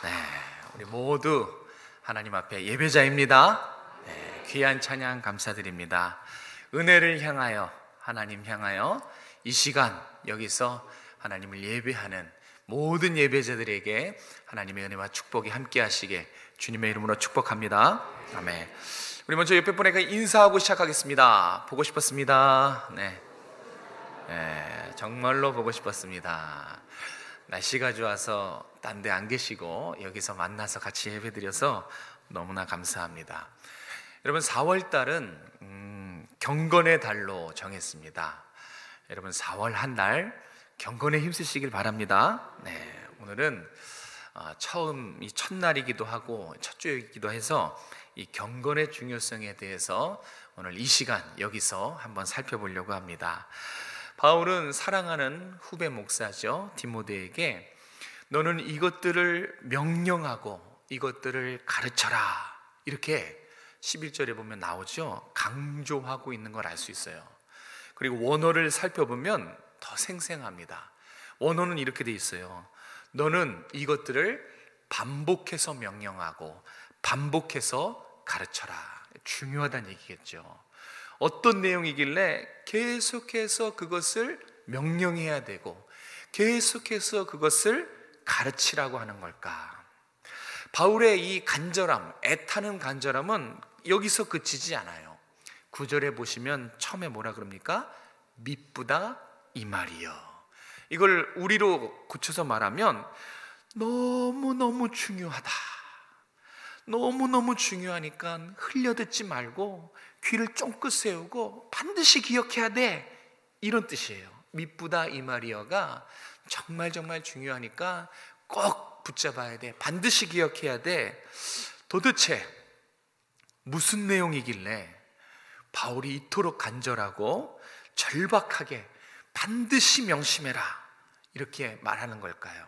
네, 우리 모두 하나님 앞에 예배자입니다. 네, 귀한 찬양 감사드립니다. 은혜를 향하여, 하나님 향하여 이 시간 여기서 하나님을 예배하는 모든 예배자들에게 하나님의 은혜와 축복이 함께 하시게 주님의 이름으로 축복합니다. 아멘. 우리 먼저 옆에 분에게 인사하고 시작하겠습니다. 보고 싶었습니다. 네, 정말로 보고 싶었습니다. 날씨가 좋아서 딴 데 안 계시고 여기서 만나서 같이 예배드려서 너무나 감사합니다. 여러분, 4월달은 경건의 달로 정했습니다. 여러분, 4월 한 달 경건에 힘쓰시길 바랍니다. 네, 오늘은 처음 이 첫날이기도 하고 첫 주이기도 해서 이 경건의 중요성에 대해서 오늘 이 시간 여기서 한번 살펴보려고 합니다. 바울은 사랑하는 후배 목사죠, 디모데에게 너는 이것들을 명령하고 이것들을 가르쳐라, 이렇게 11절에 보면 나오죠. 강조하고 있는 걸 알 수 있어요. 그리고 원어를 살펴보면 더 생생합니다. 원어는 이렇게 돼 있어요. 너는 이것들을 반복해서 명령하고 반복해서 가르쳐라. 중요하다는 얘기겠죠. 어떤 내용이길래 계속해서 그것을 명령해야 되고 계속해서 그것을 가르치라고 하는 걸까? 바울의 이 간절함, 애타는 간절함은 여기서 그치지 않아요. 9절에 보시면 처음에 뭐라 그럽니까? 미쁘다 이 말이요. 이걸 우리로 고쳐서 말하면 너무너무 중요하다, 너무너무 중요하니까 흘려듣지 말고 귀를 쫑긋 세우고 반드시 기억해야 돼, 이런 뜻이에요. 미쁘다 이 말이여가 정말 중요하니까 꼭 붙잡아야 돼, 반드시 기억해야 돼. 도대체 무슨 내용이길래 바울이 이토록 간절하고 절박하게 반드시 명심해라 이렇게 말하는 걸까요?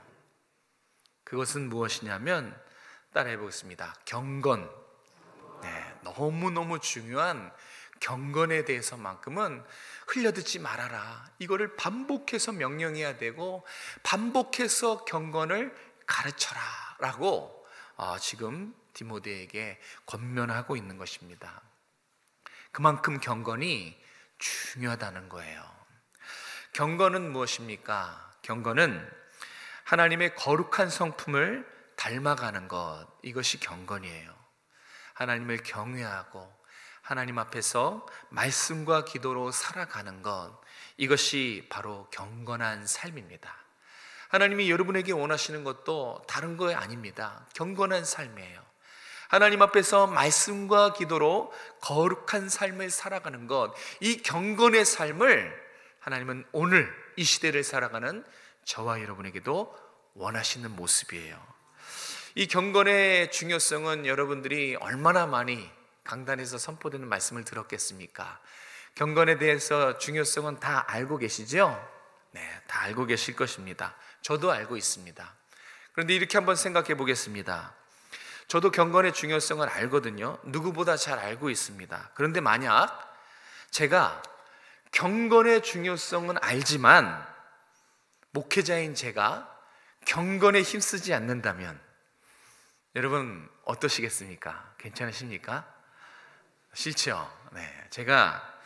그것은 무엇이냐면 따라해 보겠습니다. 경건. 네, 너무너무 중요한 경건에 대해서만큼은 흘려듣지 말아라. 이거를 반복해서 명령해야 되고 반복해서 경건을 가르쳐라 라고 지금 디모데에게 권면하고 있는 것입니다. 그만큼 경건이 중요하다는 거예요. 경건은 무엇입니까? 경건은 하나님의 거룩한 성품을 닮아가는 것, 이것이 경건이에요. 하나님을 경외하고 하나님 앞에서 말씀과 기도로 살아가는 것, 이것이 바로 경건한 삶입니다. 하나님이 여러분에게 원하시는 것도 다른 거 아닙니다. 경건한 삶이에요. 하나님 앞에서 말씀과 기도로 거룩한 삶을 살아가는 것, 이 경건의 삶을 하나님은 오늘 이 시대를 살아가는 저와 여러분에게도 원하시는 모습이에요. 이 경건의 중요성은 여러분들이 얼마나 많이 강단에서 선포되는 말씀을 들었겠습니까? 경건에 대해서 중요성은 다 알고 계시죠? 네, 다 알고 계실 것입니다. 저도 알고 있습니다. 그런데 이렇게 한번 생각해 보겠습니다. 저도 경건의 중요성을 알거든요. 누구보다 잘 알고 있습니다. 그런데 만약 제가 경건의 중요성은 알지만 목회자인 제가 경건에 힘쓰지 않는다면 여러분 어떠시겠습니까? 괜찮으십니까? 싫죠? 네, 제가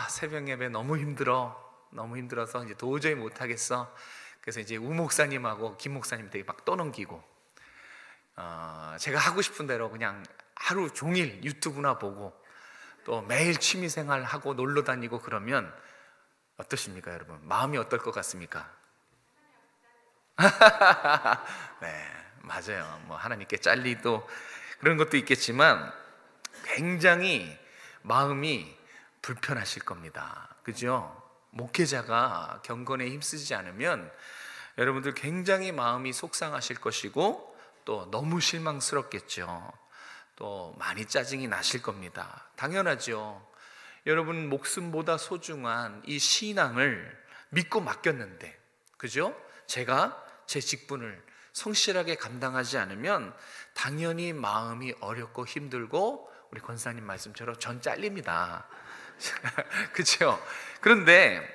새벽 예배 너무 힘들어서 이제 도저히 못하겠어. 그래서 이제 우 목사님하고 김 목사님 되게 막 떠넘기고 제가 하고 싶은 대로 그냥 하루 종일 유튜브나 보고 또 매일 취미생활 하고 놀러 다니고 그러면 어떠십니까, 여러분? 마음이 어떨 것 같습니까? 네, 맞아요. 뭐 하나님께 잘리도 그런 것도 있겠지만 굉장히 마음이 불편하실 겁니다. 그죠? 목회자가 경건에 힘쓰지 않으면 여러분들 굉장히 마음이 속상하실 것이고 또 너무 실망스럽겠죠. 또 많이 짜증이 나실 겁니다. 당연하죠. 여러분 목숨보다 소중한 이 신앙을 믿고 맡겼는데, 그죠? 제가 제 직분을 성실하게 감당하지 않으면 당연히 마음이 어렵고 힘들고 우리 권사님 말씀처럼 전 잘립니다. 그렇죠? 그런데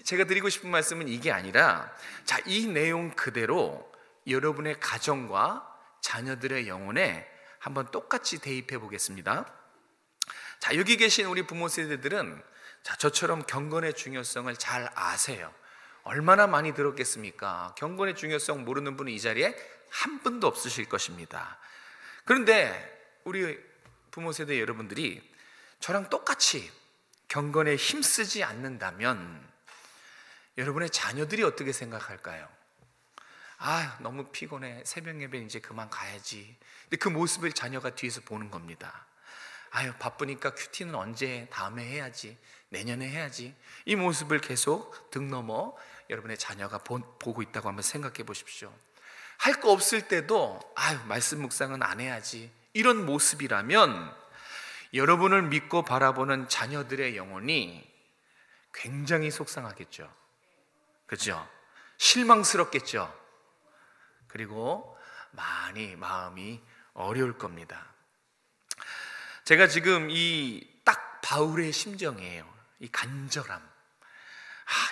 제가 드리고 싶은 말씀은 이게 아니라, 자, 이 내용 그대로 여러분의 가정과 자녀들의 영혼에 한번 똑같이 대입해 보겠습니다. 자, 여기 계신 우리 부모 세대들은 저처럼 경건의 중요성을 잘 아세요. 얼마나 많이 들었겠습니까? 경건의 중요성 모르는 분은 이 자리에 한 분도 없으실 것입니다. 그런데 우리 부모 세대 여러분들이 저랑 똑같이 경건에 힘쓰지 않는다면 여러분의 자녀들이 어떻게 생각할까요? 아, 너무 피곤해. 새벽 예배 이제 그만 가야지. 근데 그 모습을 자녀가 뒤에서 보는 겁니다. 아유, 바쁘니까 큐티는 언제, 다음에 해야지, 내년에 해야지. 이 모습을 계속 등 넘어 여러분의 자녀가 보고 있다고 한번 생각해 보십시오. 할 거 없을 때도 아유, 말씀 묵상은 안 해야지, 이런 모습이라면 여러분을 믿고 바라보는 자녀들의 영혼이 굉장히 속상하겠죠. 그렇죠? 실망스럽겠죠. 그리고 많이 마음이 어려울 겁니다. 제가 지금 이 딱 바울의 심정이에요. 이 간절함,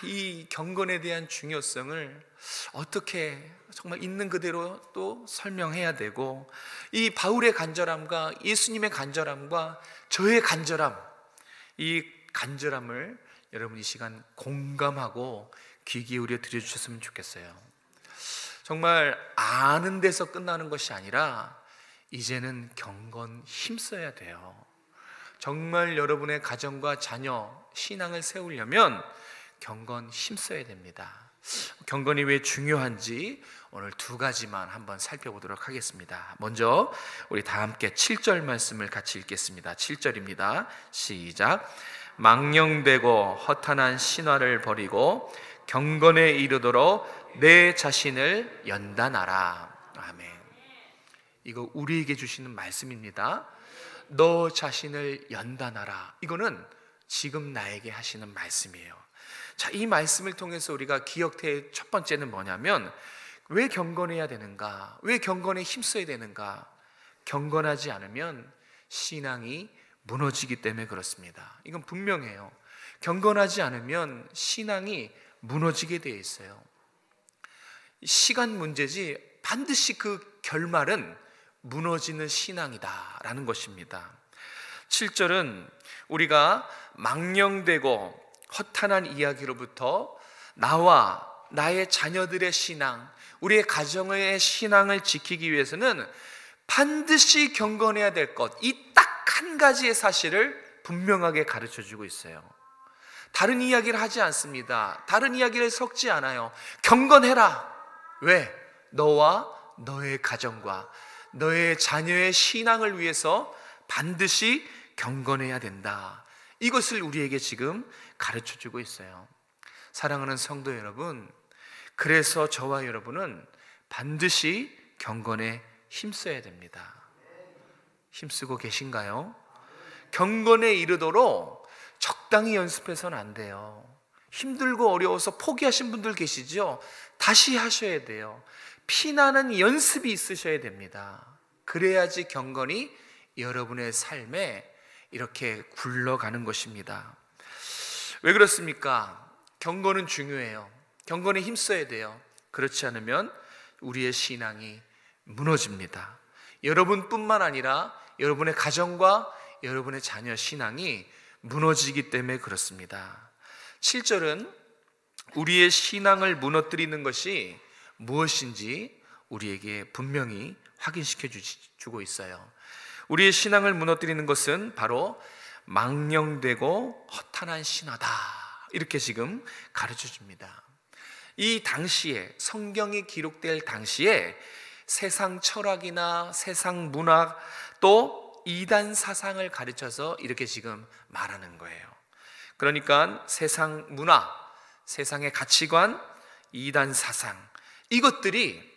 이 경건에 대한 중요성을 어떻게 정말 있는 그대로 또 설명해야 되고, 이 바울의 간절함과 예수님의 간절함과 저의 간절함, 이 간절함을 여러분 이 시간 공감하고 귀 기울여 들어주셨으면 좋겠어요. 정말 아는 데서 끝나는 것이 아니라 이제는 경건 힘써야 돼요. 정말 여러분의 가정과 자녀, 신앙을 세우려면 경건 힘써야 됩니다. 경건이 왜 중요한지 오늘 두 가지만 한번 살펴보도록 하겠습니다. 먼저 우리 다 함께 7절 말씀을 같이 읽겠습니다. 7절입니다. 시작. 망령되고 허탄한 신화를 버리고 경건에 이르도록 내 자신을 연단하라. 아멘. 이거 우리에게 주시는 말씀입니다. 너 자신을 연단하라. 이거는 지금 나에게 하시는 말씀이에요. 자, 이 말씀을 통해서 우리가 기억될 첫 번째는 뭐냐면, 왜 경건해야 되는가? 왜 경건에 힘써야 되는가? 경건하지 않으면 신앙이 무너지기 때문에 그렇습니다. 이건 분명해요. 경건하지 않으면 신앙이 무너지게 되어 있어요. 시간 문제지 반드시 그 결말은 무너지는 신앙이다라는 것입니다. 7절은 우리가 망령되고 허탄한 이야기로부터 나와 나의 자녀들의 신앙, 우리의 가정의 신앙을 지키기 위해서는 반드시 경건해야 될 것, 이 딱 한 가지의 사실을 분명하게 가르쳐주고 있어요. 다른 이야기를 하지 않습니다. 다른 이야기를 섞지 않아요. 경건해라. 왜? 너와 너의 가정과 너의 자녀의 신앙을 위해서 반드시 경건해야 된다. 이것을 우리에게 지금 가르쳐주고 있어요. 사랑하는 성도 여러분, 그래서 저와 여러분은 반드시 경건에 힘써야 됩니다. 힘쓰고 계신가요? 경건에 이르도록 적당히 연습해서는 안 돼요. 힘들고 어려워서 포기하신 분들 계시죠? 다시 하셔야 돼요. 피나는 연습이 있으셔야 됩니다. 그래야지 경건이 여러분의 삶에 이렇게 굴러가는 것입니다. 왜 그렇습니까? 경건은 중요해요. 경건에 힘써야 돼요. 그렇지 않으면 우리의 신앙이 무너집니다. 여러분뿐만 아니라 여러분의 가정과 여러분의 자녀 신앙이 무너지기 때문에 그렇습니다. 7절은 우리의 신앙을 무너뜨리는 것이 무엇인지 우리에게 분명히 확인시켜 주고 있어요. 우리의 신앙을 무너뜨리는 것은 바로 망령되고 허탄한 신화다, 이렇게 지금 가르쳐 줍니다. 이 당시에, 성경이 기록될 당시에 세상 철학이나 세상 문학 또 이단 사상을 가르쳐서 이렇게 지금 말하는 거예요. 그러니까 세상 문화, 세상의 가치관, 이단 사상, 이것들이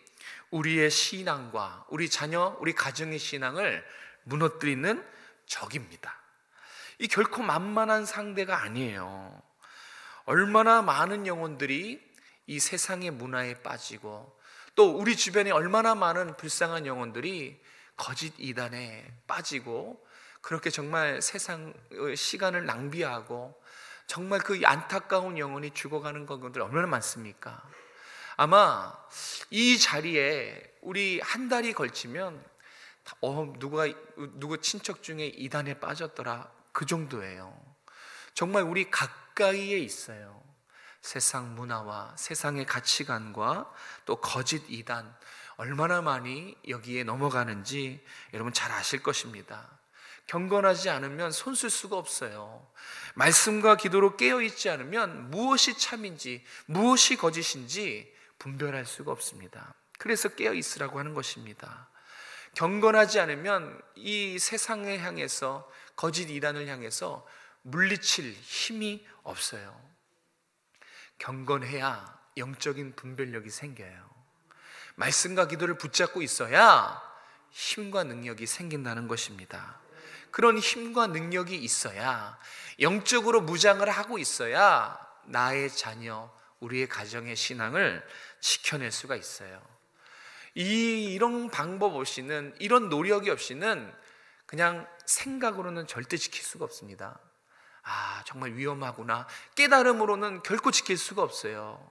우리의 신앙과 우리 자녀, 우리 가정의 신앙을 무너뜨리는 적입니다. 이 결코 만만한 상대가 아니에요. 얼마나 많은 영혼들이 이 세상의 문화에 빠지고, 또 우리 주변에 얼마나 많은 불쌍한 영혼들이 거짓 이단에 빠지고, 그렇게 정말 세상 시간을 낭비하고 정말 그 안타까운 영혼이 죽어가는 것들 얼마나 많습니까? 아마 이 자리에 우리 한 달이 걸치면 누구 친척 중에 이단에 빠졌더라, 그 정도예요. 정말 우리 가까이에 있어요. 세상 문화와 세상의 가치관과 또 거짓 이단, 얼마나 많이 여기에 넘어가는지 여러분 잘 아실 것입니다. 경건하지 않으면 손쓸 수가 없어요. 말씀과 기도로 깨어있지 않으면 무엇이 참인지 무엇이 거짓인지 분별할 수가 없습니다. 그래서 깨어있으라고 하는 것입니다. 경건하지 않으면 이 세상을 향해서, 거짓 이단을 향해서 물리칠 힘이 없어요. 경건해야 영적인 분별력이 생겨요. 말씀과 기도를 붙잡고 있어야 힘과 능력이 생긴다는 것입니다. 그런 힘과 능력이 있어야, 영적으로 무장을 하고 있어야 나의 자녀, 우리의 가정의 신앙을 지켜낼 수가 있어요. 이런 방법 없이는, 이런 노력이 없이는 그냥 생각으로는 절대 지킬 수가 없습니다. 정말 위험하구나, 깨달음으로는 결코 지킬 수가 없어요.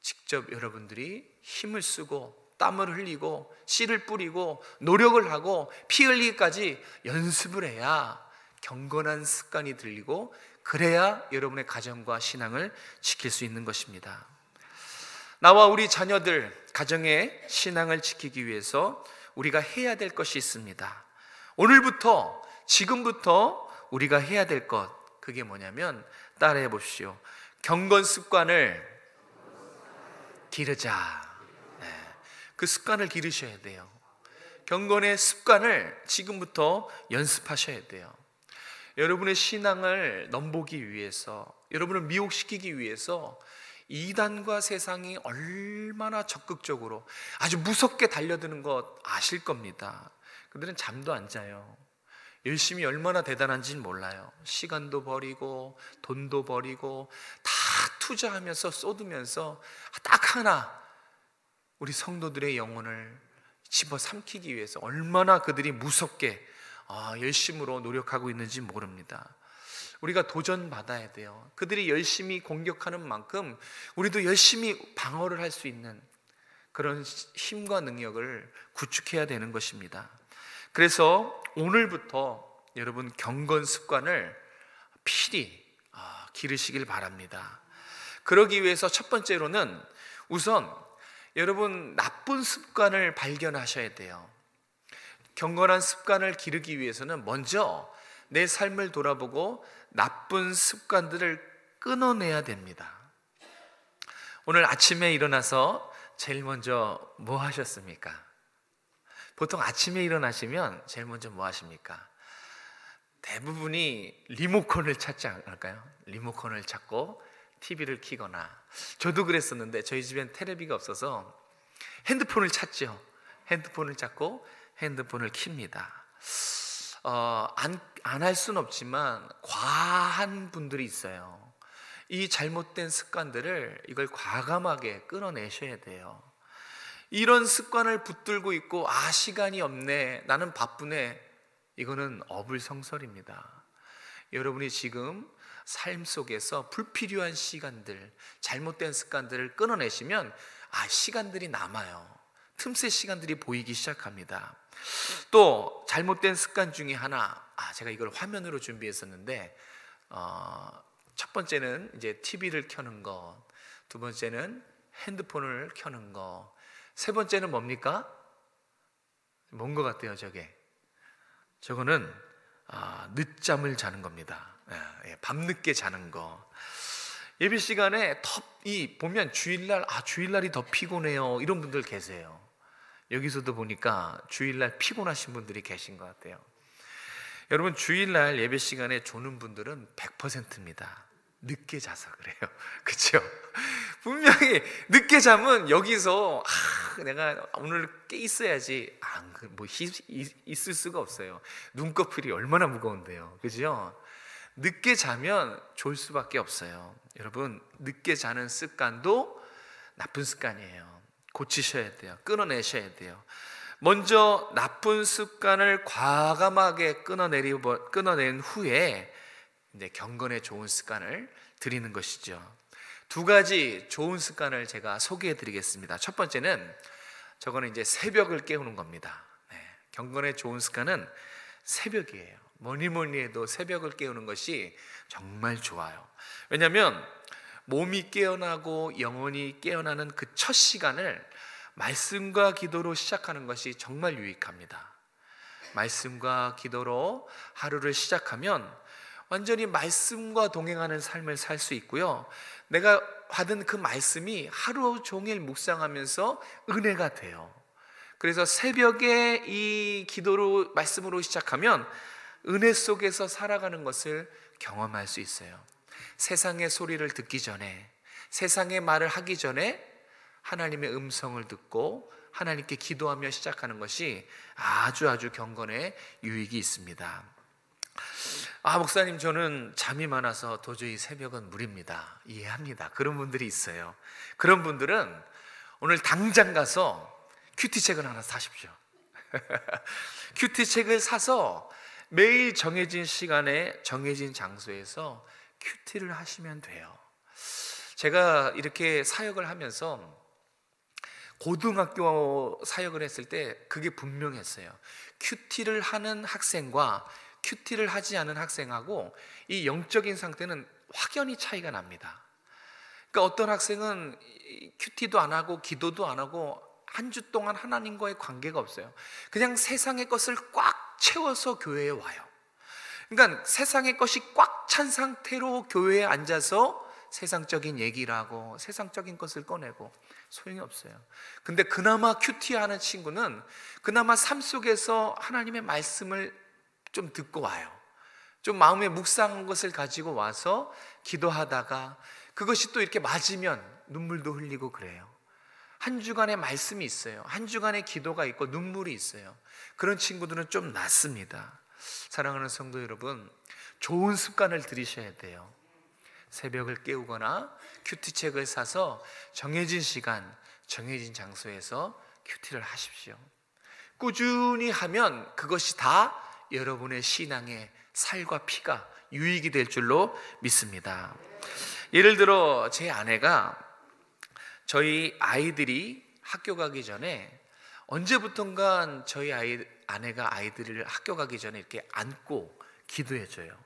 직접 여러분들이 힘을 쓰고 땀을 흘리고 씨를 뿌리고 노력을 하고 피 흘리기까지 연습을 해야 경건한 습관이 들리고, 그래야 여러분의 가정과 신앙을 지킬 수 있는 것입니다. 나와 우리 자녀들 가정의 신앙을 지키기 위해서 우리가 해야 될 것이 있습니다. 오늘부터, 지금부터 우리가 해야 될 것, 그게 뭐냐면 따라해 보십시오. 경건 습관을 기르자. 그 습관을 기르셔야 돼요. 경건의 습관을 지금부터 연습하셔야 돼요. 여러분의 신앙을 넘보기 위해서, 여러분을 미혹시키기 위해서 이단과 세상이 얼마나 적극적으로 아주 무섭게 달려드는 것 아실 겁니다. 그들은 잠도 안 자요. 열심히 얼마나 대단한지는 몰라요. 시간도 버리고 돈도 버리고 다 투자하면서 쏟으면서 딱 하나, 우리 성도들의 영혼을 집어삼키기 위해서 얼마나 그들이 무섭게 열심으로 노력하고 있는지 모릅니다. 우리가 도전받아야 돼요. 그들이 열심히 공격하는 만큼 우리도 열심히 방어를 할 수 있는 그런 힘과 능력을 구축해야 되는 것입니다. 그래서 오늘부터 여러분 경건 습관을 필히 기르시길 바랍니다. 그러기 위해서 첫 번째로는 우선 여러분 나쁜 습관을 발견하셔야 돼요. 경건한 습관을 기르기 위해서는 먼저 내 삶을 돌아보고 나쁜 습관들을 끊어내야 됩니다. 오늘 아침에 일어나서 제일 먼저 뭐 하셨습니까? 보통 아침에 일어나시면 제일 먼저 뭐 하십니까? 대부분이 리모컨을 찾지 않을까요? 리모컨을 찾고 TV를 켜거나, 저도 그랬었는데 저희 집엔 테레비가 없어서 핸드폰을 찾죠. 핸드폰을 찾고 핸드폰을 킵니다. 안 할 수는 없지만 과한 분들이 있어요. 이 잘못된 습관들을, 이걸 과감하게 끊어내셔야 돼요. 이런 습관을 붙들고 있고 시간이 없네, 나는 바쁘네, 이거는 어불성설입니다. 여러분이 지금 삶 속에서 불필요한 시간들, 잘못된 습관들을 끊어내시면 시간들이 남아요. 틈새 시간들이 보이기 시작합니다. 또 잘못된 습관 중에 하나, 제가 이걸 화면으로 준비했었는데 첫 번째는 이제 TV를 켜는 것, 두 번째는 핸드폰을 켜는 것, 세 번째는 뭡니까? 뭔 것 같아요 저거는 늦잠을 자는 겁니다. 밤늦게 자는 거. 예배 시간에 보면 주일날이 더 피곤해요, 이런 분들 계세요. 여기서도 보니까 주일날 피곤하신 분들이 계신 것 같아요. 여러분, 주일날 예배 시간에 조는 분들은 100%입니다. 늦게 자서 그래요. 그렇죠? 분명히 늦게 자면 여기서 내가 오늘 깨 있어야지, 있을 수가 없어요. 눈꺼풀이 얼마나 무거운데요. 그죠? 늦게 자면 졸 수밖에 없어요. 여러분, 늦게 자는 습관도 나쁜 습관이에요. 고치셔야 돼요. 끊어내셔야 돼요. 먼저 나쁜 습관을 과감하게 끊어낸 후에 이제 경건에 좋은 습관을 들이는 것이죠. 두 가지 좋은 습관을 제가 소개해 드리겠습니다. 첫 번째는 저거는 이제 새벽을 깨우는 겁니다. 경건의 좋은 습관은 새벽이에요. 뭐니 해도 새벽을 깨우는 것이 정말 좋아요. 왜냐하면 몸이 깨어나고 영혼이 깨어나는 그 첫 시간을 말씀과 기도로 시작하는 것이 정말 유익합니다. 말씀과 기도로 하루를 시작하면 완전히 말씀과 동행하는 삶을 살 수 있고요, 내가 받은 그 말씀이 하루 종일 묵상하면서 은혜가 돼요. 그래서 새벽에 이 기도로 말씀으로 시작하면 은혜 속에서 살아가는 것을 경험할 수 있어요. 세상의 소리를 듣기 전에, 세상의 말을 하기 전에 하나님의 음성을 듣고 하나님께 기도하며 시작하는 것이 아주 경건의 유익이 있습니다. 목사님, 저는 잠이 많아서 도저히 새벽은 무리입니다. 이해합니다. 그런 분들이 있어요. 그런 분들은 오늘 당장 가서 큐티책을 하나 사십시오. 큐티책을 사서 매일 정해진 시간에 정해진 장소에서 큐티를 하시면 돼요. 제가 이렇게 사역을 하면서 고등학교 사역을 했을 때 그게 분명했어요. 큐티를 하는 학생과 큐티를 하지 않은 학생하고 이 영적인 상태는 확연히 차이가 납니다. 그러니까 어떤 학생은 큐티도 안 하고 기도도 안 하고 한 주 동안 하나님과의 관계가 없어요. 그냥 세상의 것을 꽉 채워서 교회에 와요. 그러니까 세상의 것이 꽉 찬 상태로 교회에 앉아서 세상적인 얘기를 하고 세상적인 것을 꺼내고 소용이 없어요. 근데 그나마 큐티하는 친구는 그나마 삶 속에서 하나님의 말씀을 좀 듣고 와요. 좀 마음에 묵상한 것을 가지고 와서 기도하다가 그것이 또 이렇게 맞으면 눈물도 흘리고 그래요. 한 주간의 말씀이 있어요. 한 주간의 기도가 있고 눈물이 있어요. 그런 친구들은 좀 낫습니다. 사랑하는 성도 여러분, 좋은 습관을 들이셔야 돼요. 새벽을 깨우거나 큐티책을 사서 정해진 시간, 정해진 장소에서 큐티를 하십시오. 꾸준히 하면 그것이 다 여러분의 신앙의 살과 피가 유익이 될 줄로 믿습니다. 예를 들어 제 아내가 저희 아이들이 학교 가기 전에 언제부턴가 저희 아내가 아이들을 학교 가기 전에 이렇게 안고 기도해줘요.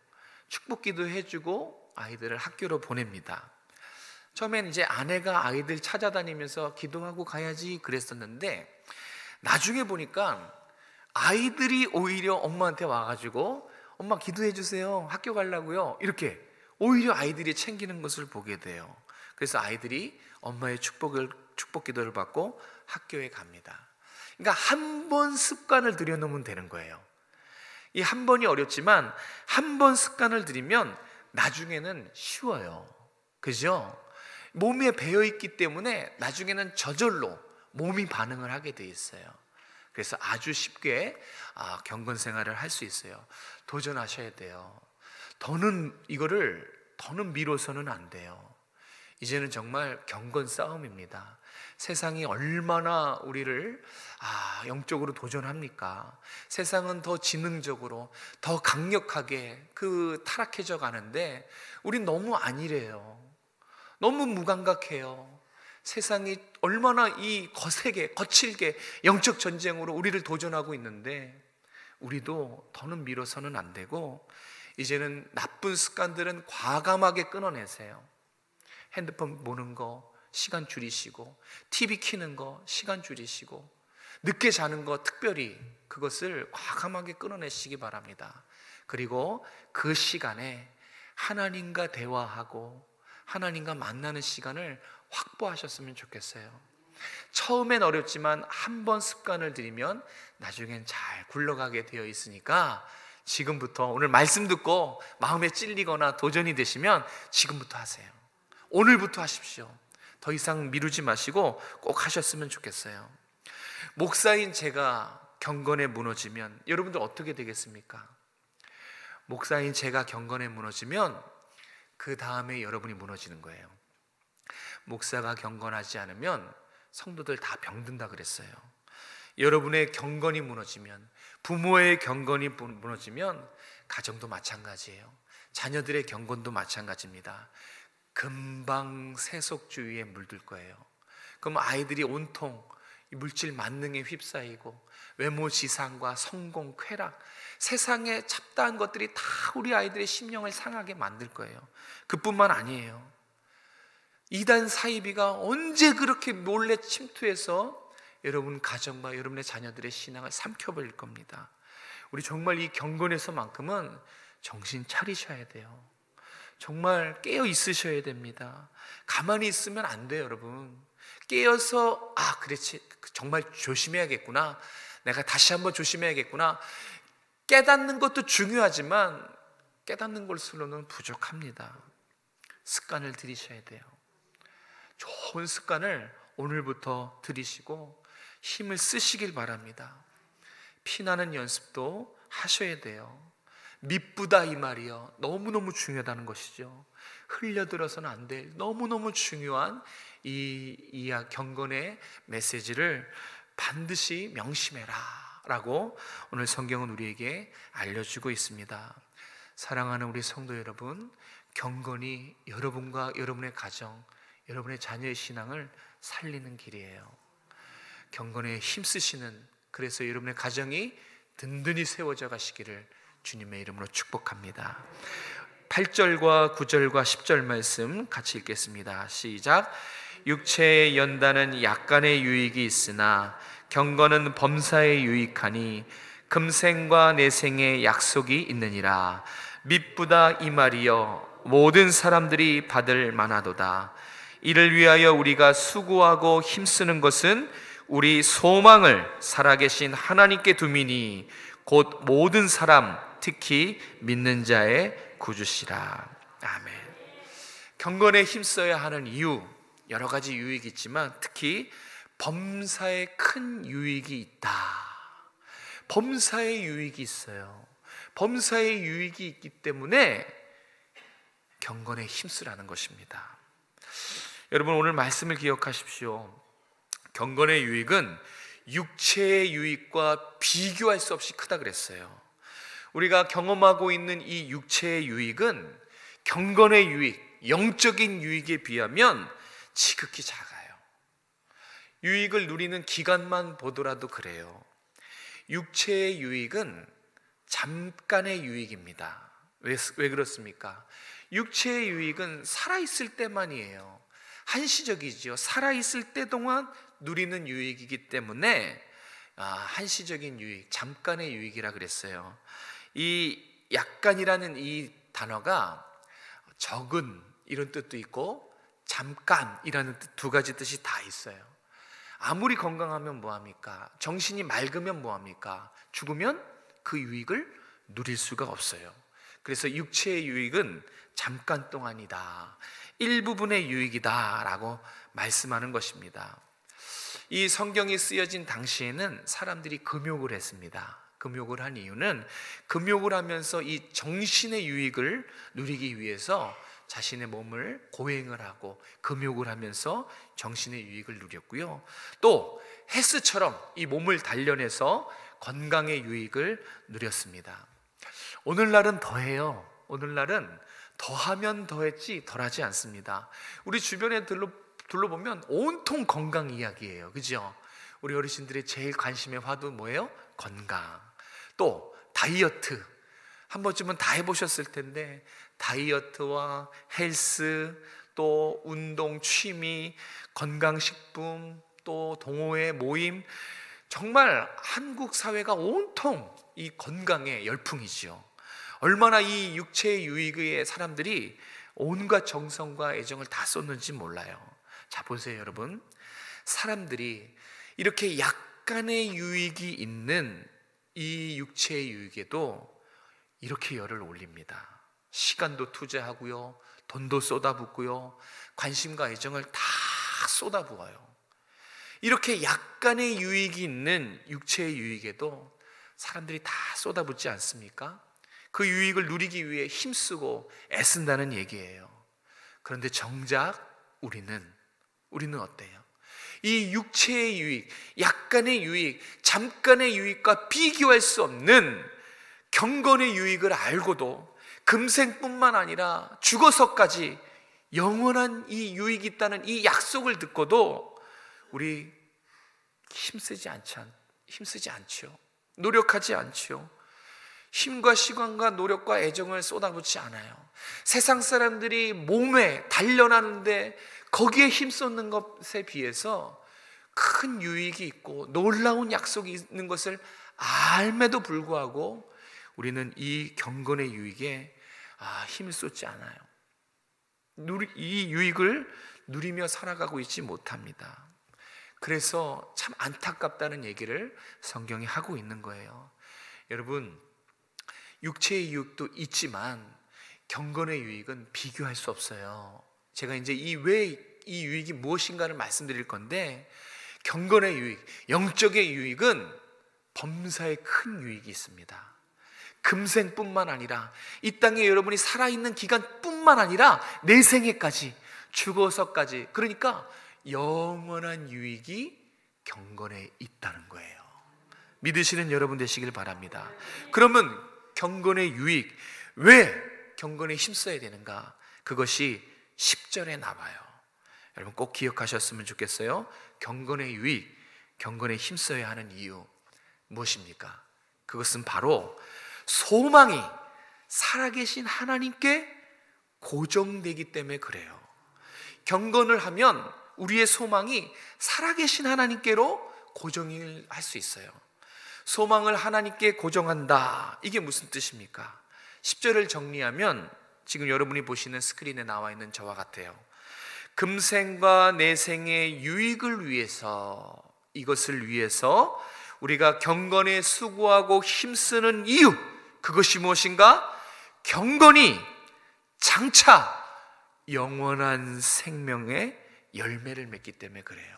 축복 기도해주고 아이들을 학교로 보냅니다. 처음엔 이제 아내가 아이들 찾아다니면서 기도하고 가야지 그랬었는데 나중에 보니까 아이들이 오히려 엄마한테 와가지고 엄마 기도해 주세요, 학교 가려고요, 이렇게 오히려 아이들이 챙기는 것을 보게 돼요. 그래서 아이들이 엄마의 축복 기도를 받고 학교에 갑니다. 그러니까 한 번 습관을 들여놓으면 되는 거예요. 이 한 번이 어렵지만 한 번 습관을 들이면 나중에는 쉬워요. 그죠? 몸에 배어있기 때문에 나중에는 저절로 몸이 반응을 하게 돼 있어요. 그래서 아주 쉽게 경건 생활을 할 수 있어요. 도전하셔야 돼요. 더는 미뤄서는 안 돼요. 이제는 정말 경건 싸움입니다. 세상이 얼마나 우리를 영적으로 도전합니까? 세상은 더 지능적으로 더 강력하게 타락해져 가는데 우린 너무 아니래요. 너무 무감각해요. 세상이 얼마나 이 거칠게 영적 전쟁으로 우리를 도전하고 있는데 우리도 더는 미뤄서는 안 되고 이제는 나쁜 습관들은 과감하게 끊어내세요. 핸드폰 보는 거 시간 줄이시고, TV 켜는 거 시간 줄이시고, 늦게 자는 거 특별히 그것을 과감하게 끊어내시기 바랍니다. 그리고 그 시간에 하나님과 대화하고 하나님과 만나는 시간을 확보하셨으면 좋겠어요. 처음엔 어렵지만 한 번 습관을 들이면 나중엔 잘 굴러가게 되어 있으니까 지금부터, 오늘 말씀 듣고 마음에 찔리거나 도전이 되시면 지금부터 하세요. 오늘부터 하십시오. 더 이상 미루지 마시고 꼭 하셨으면 좋겠어요. 목사인 제가 경건에 무너지면 여러분들 어떻게 되겠습니까? 목사인 제가 경건에 무너지면 그 다음에 여러분이 무너지는 거예요. 목사가 경건하지 않으면 성도들 다 병든다 그랬어요. 여러분의 경건이 무너지면, 부모의 경건이 무너지면 가정도 마찬가지예요. 자녀들의 경건도 마찬가지입니다. 금방 세속주의에 물들 거예요. 그럼 아이들이 온통 이 물질 만능에 휩싸이고 외모 지상과 성공, 쾌락, 세상에 잡다한 것들이 다 우리 아이들의 심령을 상하게 만들 거예요. 그뿐만 아니에요. 이단 사이비가 언제 그렇게 몰래 침투해서 여러분 가정과 여러분의 자녀들의 신앙을 삼켜버릴 겁니다. 우리 정말 이 경건에서만큼은 정신 차리셔야 돼요. 정말 깨어 있으셔야 됩니다. 가만히 있으면 안 돼요, 여러분. 깨어서 그렇지, 정말 조심해야겠구나, 내가 다시 한번 조심해야겠구나, 깨닫는 것도 중요하지만 깨닫는 것으로는 부족합니다. 습관을 들이셔야 돼요. 좋은 습관을 오늘부터 들이시고 힘을 쓰시길 바랍니다. 피나는 연습도 하셔야 돼요. 미쁘다 이 말이요, 너무너무 중요하다는 것이죠. 흘려들어서는 안 될 너무너무 중요한 이 경건의 메시지를 반드시 명심해라 라고 오늘 성경은 우리에게 알려주고 있습니다. 사랑하는 우리 성도 여러분, 경건이 여러분과 여러분의 가정, 여러분의 자녀의 신앙을 살리는 길이에요. 경건에 힘쓰시는, 그래서 여러분의 가정이 든든히 세워져 가시기를 주님의 이름으로 축복합니다. 8절과 9절과 10절 말씀 같이 읽겠습니다. 시작. 육체의 연단은 약간의 유익이 있으나 경건은 범사에 유익하니 금생과 내생의 약속이 있느니라. 미쁘다 이 말이여, 모든 사람들이 받을 만하도다. 이를 위하여 우리가 수고하고 힘쓰는 것은 우리 소망을 살아계신 하나님께 두미니 곧 모든 사람, 특히 믿는 자의 구주시라. 아멘. 경건에 힘써야 하는 이유, 여러 가지 유익이 있지만 특히 범사에 큰 유익이 있다. 범사에 유익이 있어요. 범사에 유익이 있기 때문에 경건에 힘쓰라는 것입니다. 여러분, 오늘 말씀을 기억하십시오. 경건의 유익은 육체의 유익과 비교할 수 없이 크다 그랬어요. 우리가 경험하고 있는 이 육체의 유익은 경건의 유익, 영적인 유익에 비하면 지극히 작아요. 유익을 누리는 기간만 보더라도 그래요. 육체의 유익은 잠깐의 유익입니다. 왜 그렇습니까? 육체의 유익은 살아있을 때만이에요. 한시적이지요. 살아있을 때 동안 누리는 유익이기 때문에 한시적인 유익, 잠깐의 유익이라 그랬어요. 이 약간이라는 이 단어가 적은 이런 뜻도 있고 잠깐이라는 두 가지 뜻이 다 있어요. 아무리 건강하면 뭐합니까? 정신이 맑으면 뭐합니까? 죽으면 그 유익을 누릴 수가 없어요. 그래서 육체의 유익은 잠깐 동안이다, 일부분의 유익이다 라고 말씀하는 것입니다. 이 성경이 쓰여진 당시에는 사람들이 금욕을 했습니다. 금욕을 한 이유는 금욕을 하면서 이 정신의 유익을 누리기 위해서 자신의 몸을 고행을 하고 금욕을 하면서 정신의 유익을 누렸고요. 또 헬스처럼 이 몸을 단련해서 건강의 유익을 누렸습니다. 오늘날은 더해요. 오늘날은 더하면 더했지 덜하지 않습니다. 우리 주변에 둘러보면 온통 건강 이야기예요. 그죠? 우리 어르신들의 제일 관심의 화두 뭐예요? 건강. 또 다이어트. 한 번쯤은 다 해보셨을 텐데 다이어트와 헬스, 또 운동, 취미, 건강식품, 또 동호회 모임, 정말 한국 사회가 온통 이 건강에 열풍이지요. 얼마나 이 육체의 유익에 사람들이 온갖 정성과 애정을 다 쏟는지 몰라요. 자, 보세요 여러분, 사람들이 이렇게 약간의 유익이 있는 이 육체의 유익에도 이렇게 열을 올립니다. 시간도 투자하고요, 돈도 쏟아붓고요, 관심과 애정을 다 쏟아부어요. 이렇게 약간의 유익이 있는 육체의 유익에도 사람들이 다 쏟아붓지 않습니까? 그 유익을 누리기 위해 힘쓰고 애쓴다는 얘기예요. 그런데 정작 우리는 어때요? 이 육체의 유익, 약간의 유익, 잠깐의 유익과 비교할 수 없는 경건의 유익을 알고도 금생뿐만 아니라 죽어서까지 영원한 이 유익이 있다는 이 약속을 듣고도 우리 힘쓰지 않지요. 노력하지 않지요. 힘과 시간과 노력과 애정을 쏟아붓지 않아요. 세상 사람들이 몸에 단련하는데 거기에 힘쏟는 것에 비해서 큰 유익이 있고 놀라운 약속이 있는 것을 알매도 불구하고 우리는 이 경건의 유익에 힘을 쏟지 않아요. 이 유익을 누리며 살아가고 있지 못합니다. 그래서 참 안타깝다는 얘기를 성경이 하고 있는 거예요. 여러분, 육체의 유익도 있지만 경건의 유익은 비교할 수 없어요. 제가 이제 이 유익이 무엇인가를 말씀드릴 건데, 경건의 유익, 영적의 유익은 범사에 큰 유익이 있습니다. 금생뿐만 아니라 이 땅에 여러분이 살아있는 기간뿐만 아니라 내생에까지, 죽어서까지, 그러니까 영원한 유익이 경건에 있다는 거예요. 믿으시는 여러분 되시길 바랍니다. 그러면 경건의 유익, 왜 경건에 힘써야 되는가? 그것이 10절에 나와요. 여러분 꼭 기억하셨으면 좋겠어요. 경건의 유익, 경건에 힘써야 하는 이유 무엇입니까? 그것은 바로 소망이 살아계신 하나님께 고정되기 때문에 그래요. 경건을 하면 우리의 소망이 살아계신 하나님께로 고정을 할 수 있어요. 소망을 하나님께 고정한다, 이게 무슨 뜻입니까? 10절을 정리하면 지금 여러분이 보시는 스크린에 나와 있는 저와 같아요. 금생과 내생의 유익을 위해서, 이것을 위해서 우리가 경건에 수고하고 힘쓰는 이유, 그것이 무엇인가? 경건이 장차 영원한 생명의 열매를 맺기 때문에 그래요.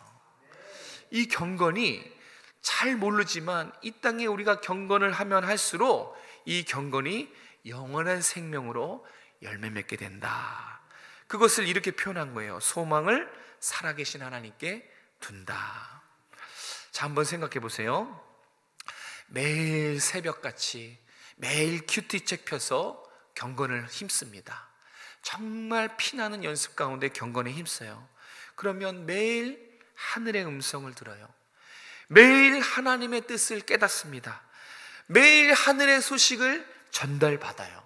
이 경건이 잘 모르지만 이 땅에 우리가 경건을 하면 할수록 이 경건이 영원한 생명으로 열매 맺게 된다. 그것을 이렇게 표현한 거예요. 소망을 살아계신 하나님께 둔다. 자, 한번 생각해 보세요. 매일 새벽같이 매일 큐티책 펴서 경건을 힘씁니다. 정말 피나는 연습 가운데 경건에 힘써요. 그러면 매일 하늘의 음성을 들어요. 매일 하나님의 뜻을 깨닫습니다. 매일 하늘의 소식을 전달받아요.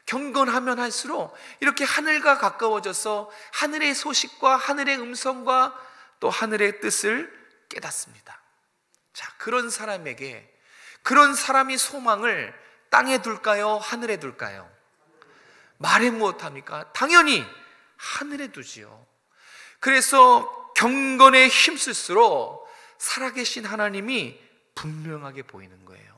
경건하면 할수록 이렇게 하늘과 가까워져서 하늘의 소식과 하늘의 음성과 또 하늘의 뜻을 깨닫습니다. 자, 그런 사람에게, 그런 사람이 소망을 땅에 둘까요? 하늘에 둘까요? 말해 무엇합니까? 당연히 하늘에 두지요. 그래서 경건에 힘쓸수록 살아계신 하나님이 분명하게 보이는 거예요.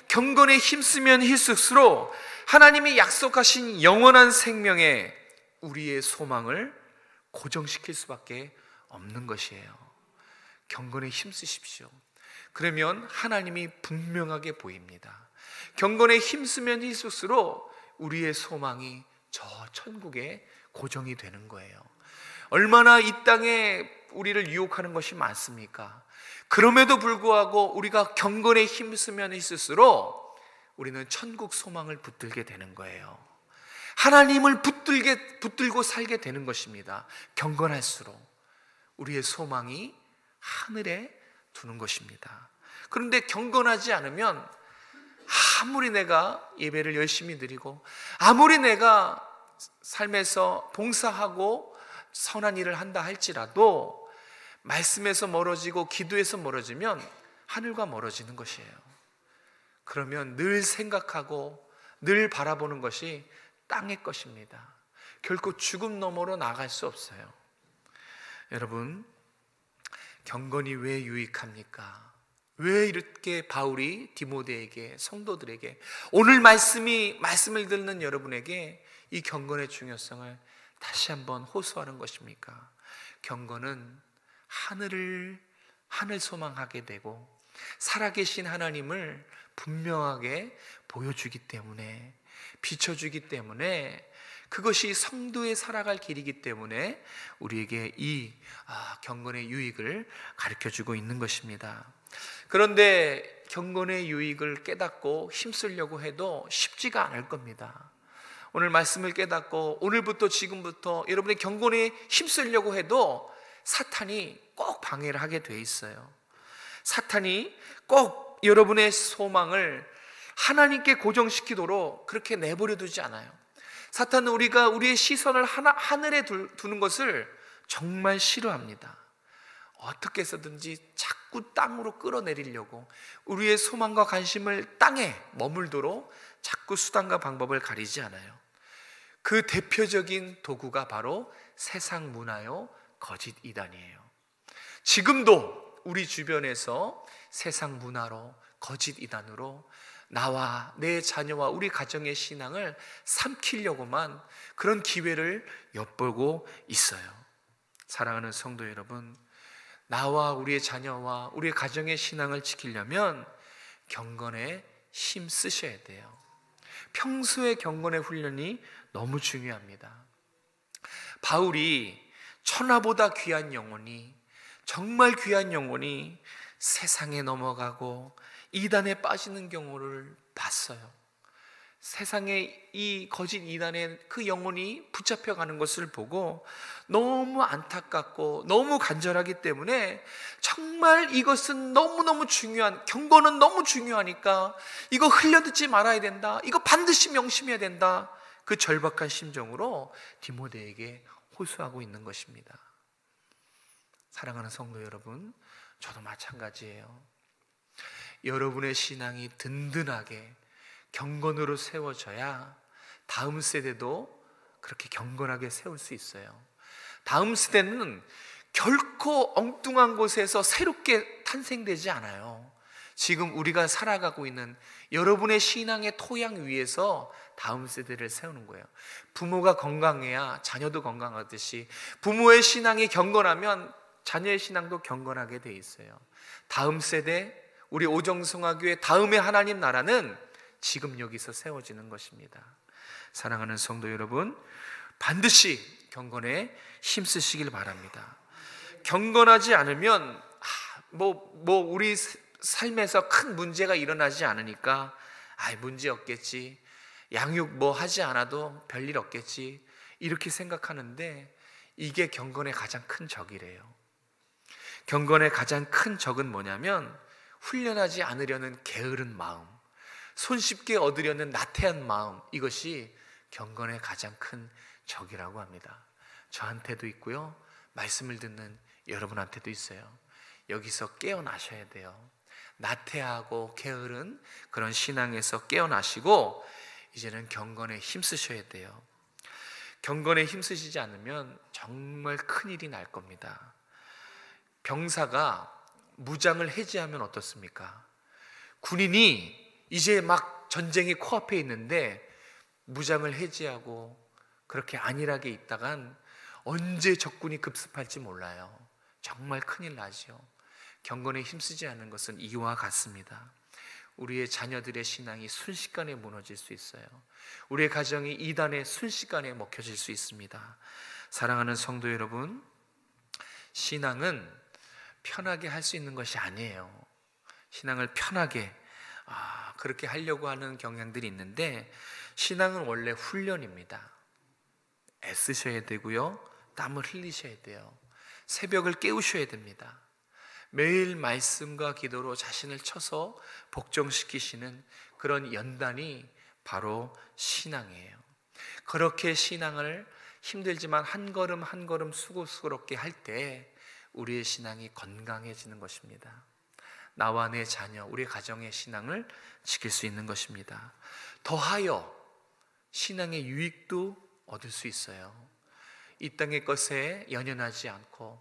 경건에 힘쓰면 힘쓸수록 하나님이 약속하신 영원한 생명에 우리의 소망을 고정시킬 수밖에 없는 것이에요. 경건에 힘쓰십시오. 그러면 하나님이 분명하게 보입니다. 경건에 힘쓰면 힘쓸수록 우리의 소망이 저 천국에 고정이 되는 거예요. 얼마나 이 땅에 우리를 유혹하는 것이 많습니까? 그럼에도 불구하고 우리가 경건에 힘쓰면 힘쓸수록 우리는 천국 소망을 붙들게 되는 거예요. 하나님을 붙들고 살게 되는 것입니다. 경건할수록 우리의 소망이 하늘에 두는 것입니다. 그런데 경건하지 않으면 아무리 내가 예배를 열심히 드리고 아무리 내가 삶에서 봉사하고 선한 일을 한다 할지라도 말씀에서 멀어지고 기도에서 멀어지면 하늘과 멀어지는 것이에요. 그러면 늘 생각하고 늘 바라보는 것이 땅의 것입니다. 결코 죽음 너머로 나갈 수 없어요. 여러분, 경건이 왜 유익합니까? 왜 이렇게 바울이 디모데에게, 성도들에게, 오늘 말씀을 듣는 여러분에게 이 경건의 중요성을 다시 한번 호소하는 것입니까? 경건은 하늘 소망하게 되고 살아계신 하나님을 분명하게 보여주기 때문에, 비춰주기 때문에, 그것이 성도의 살아갈 길이기 때문에 우리에게 이 경건의 유익을 가르쳐주고 있는 것입니다. 그런데 경건의 유익을 깨닫고 힘쓰려고 해도 쉽지가 않을 겁니다. 오늘 말씀을 깨닫고 오늘부터 지금부터 여러분의 경건에 힘쓰려고 해도 사탄이 꼭 방해를 하게 돼 있어요. 사탄이 꼭 여러분의 소망을 하나님께 고정시키도록 그렇게 내버려 두지 않아요. 사탄은 우리가 우리의 시선을 하늘에 두는 것을 정말 싫어합니다. 어떻게 해서든지 자꾸 땅으로 끌어내리려고, 우리의 소망과 관심을 땅에 머물도록 자꾸 수단과 방법을 가리지 않아요. 그 대표적인 도구가 바로 세상 문화요 거짓 이단이에요. 지금도 우리 주변에서 세상 문화로, 거짓 이단으로 나와 내 자녀와 우리 가정의 신앙을 삼키려고만 그런 기회를 엿보고 있어요. 사랑하는 성도 여러분, 나와 우리의 자녀와 우리의 가정의 신앙을 지키려면 경건에 힘 쓰셔야 돼요. 평소의 경건의 훈련이 너무 중요합니다. 바울이 천하보다 귀한 영혼이, 정말 귀한 영혼이 세상에 넘어가고 이단에 빠지는 경우를 봤어요. 세상에 이 거짓 이단에 그 영혼이 붙잡혀가는 것을 보고 너무 안타깝고 너무 간절하기 때문에 정말 이것은 너무너무 중요한, 경건은 너무 중요하니까 이거 흘려듣지 말아야 된다, 이거 반드시 명심해야 된다, 그 절박한 심정으로 디모데에게 호소하고 있는 것입니다. 사랑하는 성도 여러분, 저도 마찬가지예요. 여러분의 신앙이 든든하게 경건으로 세워져야 다음 세대도 그렇게 경건하게 세울 수 있어요. 다음 세대는 결코 엉뚱한 곳에서 새롭게 탄생되지 않아요. 지금 우리가 살아가고 있는 여러분의 신앙의 토양 위에서 다음 세대를 세우는 거예요. 부모가 건강해야 자녀도 건강하듯이 부모의 신앙이 경건하면 자녀의 신앙도 경건하게 돼 있어요. 다음 세대, 우리 오정성화교회 다음의 하나님 나라는 지금 여기서 세워지는 것입니다. 사랑하는 성도 여러분, 반드시 경건에 힘쓰시길 바랍니다. 경건하지 않으면 우리 삶에서 큰 문제가 일어나지 않으니까 문제 없겠지, 양육 하지 않아도 별일 없겠지, 이렇게 생각하는데 이게 경건의 가장 큰 적이래요. 경건의 가장 큰 적은 뭐냐면 훈련하지 않으려는 게으른 마음, 손쉽게 얻으려는 나태한 마음, 이것이 경건의 가장 큰 적이라고 합니다. 저한테도 있고요, 말씀을 듣는 여러분한테도 있어요. 여기서 깨어나셔야 돼요. 나태하고 게으른 그런 신앙에서 깨어나시고 이제는 경건에 힘쓰셔야 돼요. 경건에 힘쓰시지 않으면 정말 큰일이 날 겁니다. 병사가 무장을 해제하면 어떻습니까? 군인이 이제 막 전쟁이 코앞에 있는데 무장을 해제하고 그렇게 안일하게 있다간 언제 적군이 급습할지 몰라요. 정말 큰일 나죠. 경건에 힘쓰지 않는 것은 이와 같습니다. 우리의 자녀들의 신앙이 순식간에 무너질 수 있어요. 우리의 가정이 이단에 순식간에 먹혀질 수 있습니다. 사랑하는 성도 여러분, 신앙은 편하게 할 수 있는 것이 아니에요. 신앙을 편하게 그렇게 하려고 하는 경향들이 있는데, 신앙은 원래 훈련입니다. 애쓰셔야 되고요, 땀을 흘리셔야 돼요. 새벽을 깨우셔야 됩니다. 매일 말씀과 기도로 자신을 쳐서 복종시키시는 그런 연단이 바로 신앙이에요. 그렇게 신앙을 힘들지만 한 걸음 한 걸음 수고스럽게 할 때 우리의 신앙이 건강해지는 것입니다. 나와 내 자녀, 우리 가정의 신앙을 지킬 수 있는 것입니다. 더하여 신앙의 유익도 얻을 수 있어요. 이 땅의 것에 연연하지 않고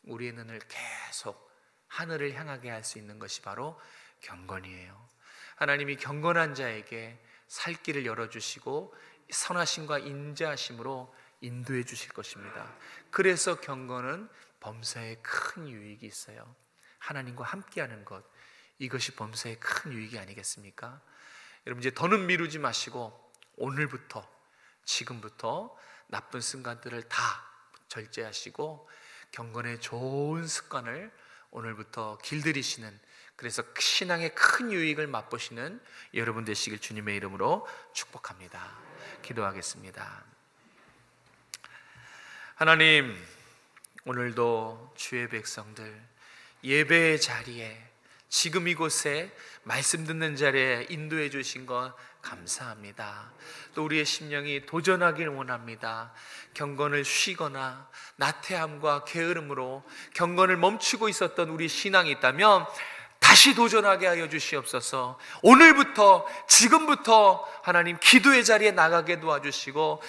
우리의 눈을 계속 하늘을 향하게 할 수 있는 것이 바로 경건이에요. 하나님이 경건한 자에게 살 길을 열어주시고 선하심과 인자하심으로 인도해 주실 것입니다. 그래서 경건은 범사에 큰 유익이 있어요. 하나님과 함께하는 것, 이것이 범사에 큰 유익이 아니겠습니까? 여러분, 이제 더는 미루지 마시고 오늘부터, 지금부터 나쁜 습관들을 다 절제하시고 경건의 좋은 습관을 오늘부터 길들이시는 그래서 신앙의 큰 유익을 맛보시는 여러분 되시길 주님의 이름으로 축복합니다. 기도하겠습니다. 하나님, 오늘도 주의 백성들 예배의 자리에, 지금 이곳에 말씀 듣는 자리에 인도해 주신 것 감사합니다. 또 우리의 심령이 도전하길 원합니다. 경건을 쉬거나 나태함과 게으름으로 경건을 멈추고 있었던 우리 신앙이 있다면 다시 도전하게 하여 주시옵소서. 오늘부터, 지금부터 하나님 기도의 자리에 나가게 도와주시고,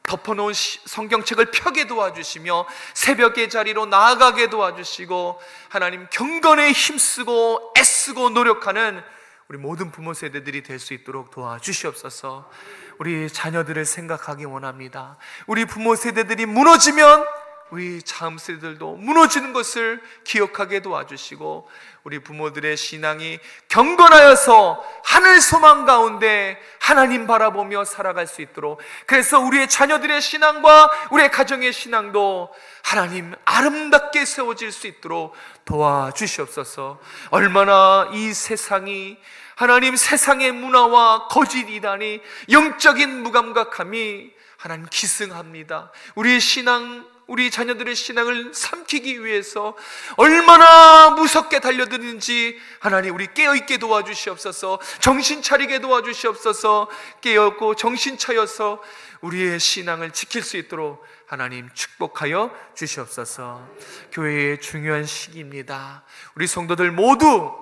덮어놓은 성경책을 펴게 도와주시며, 새벽의 자리로 나아가게 도와주시고, 하나님 경건에 힘쓰고 애쓰고 노력하는 우리 모든 부모 세대들이 될 수 있도록 도와주시옵소서. 우리 자녀들을 생각하기 원합니다. 우리 부모 세대들이 무너지면 우리 다음 세대들도 무너지는 것을 기억하게 도와주시고, 우리 부모들의 신앙이 경건하여서 하늘 소망 가운데 하나님 바라보며 살아갈 수 있도록, 그래서 우리의 자녀들의 신앙과 우리의 가정의 신앙도 하나님 아름답게 세워질 수 있도록 도와주시옵소서. 얼마나 이 세상이, 하나님 세상의 문화와 거짓 이단이, 영적인 무감각함이 하나님 기승합니다. 우리의 신앙, 우리 자녀들의 신앙을 삼키기 위해서 얼마나 무섭게 달려드는지 하나님 우리 깨어있게 도와주시옵소서. 정신 차리게 도와주시옵소서. 깨어있고 정신 차려서 우리의 신앙을 지킬 수 있도록 하나님 축복하여 주시옵소서. 교회의 중요한 시기입니다. 우리 성도들 모두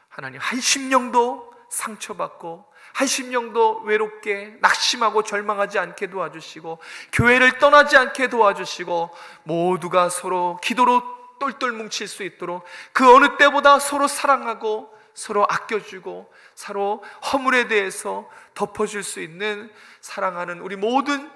하나님 한 심령도 상처받고 한 심령도 외롭게 낙심하고 절망하지 않게 도와주시고, 교회를 떠나지 않게 도와주시고, 모두가 서로 기도로 똘똘 뭉칠 수 있도록 그 어느 때보다 서로 사랑하고 서로 아껴주고 서로 허물에 대해서 덮어줄 수 있는 사랑하는 우리 모든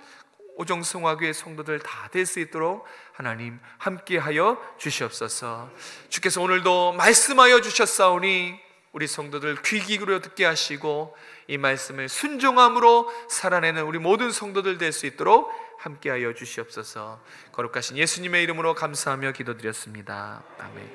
오정성화교회 성도들 다 될 수 있도록 하나님 함께하여 주시옵소서. 주께서 오늘도 말씀하여 주셨사오니 우리 성도들 귀 기울여 듣게 하시고 이 말씀을 순종함으로 살아내는 우리 모든 성도들 될 수 있도록 함께하여 주시옵소서. 거룩하신 예수님의 이름으로 감사하며 기도드렸습니다. 아멘.